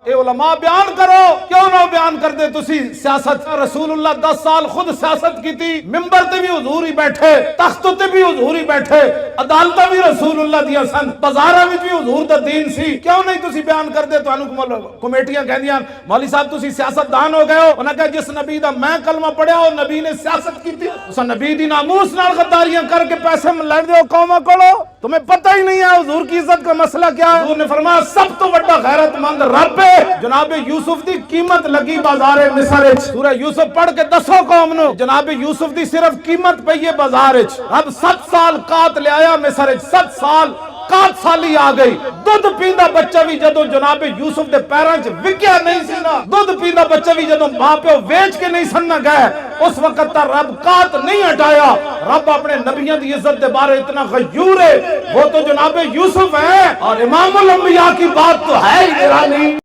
اے علماء بیان کرو، کیوں نہ بیان کر دے تسی سیاست؟ رسول اللہ 10 سال خود سیاست کی تھی، ممبر تے بھی حضور ہی بیٹھے، تخت تے بھی حضور ہی بیٹھے، عدالتاں بھی رسول اللہ دیا سن، بازاراں وچ بھی حضور دا دین سی، کیوں نہیں تسی بیان کر دے؟ تانوں کمیٹیاں کہندیاں مولوی صاحب تسی سیاست دان ہو گئے ہو، انہاں کہا جس نبی دا میں کلمہ پڑھیا او نبی نے سیاست کی تھی، اس نبی دی ناموس نال غداریاں کر کے پیسے لین دے قوماں کولو، تمہیں پتہ ہی نہیں ہے حضور کی عزت کا مسئلہ کیا ہے؟ حضور نے فرمایا سب تو بڑا غیرت مند رب ہے۔ جناب یوسف دی قیمت لگی بازار مصر وچ، سورہ یوسف پڑھ کے دسو قوم نو، جناب یوسف دی صرف قیمت پئی ہے بازار وچ۔ اب 7 سال قات لے آیا مصر وچ، 7 سال قات سالی آ گئی، دودھ پیندا بچہ بھی جدو جناب یوسف دے پیراں چ وکیا نہیں سی نا، دودھ پیندا بچہ بھی جدو ماں پیو ویچ کے نہیں سن نہ گئے، اس وقت تا رب قات نہیں ہٹایا۔ رب اپنے نبیوں دی عزت دے بارے اتنا غیور ہے، وہ تو جناب یوسف ہے، اور امام الانبیاء کی بات تو ہے ہی نرالی۔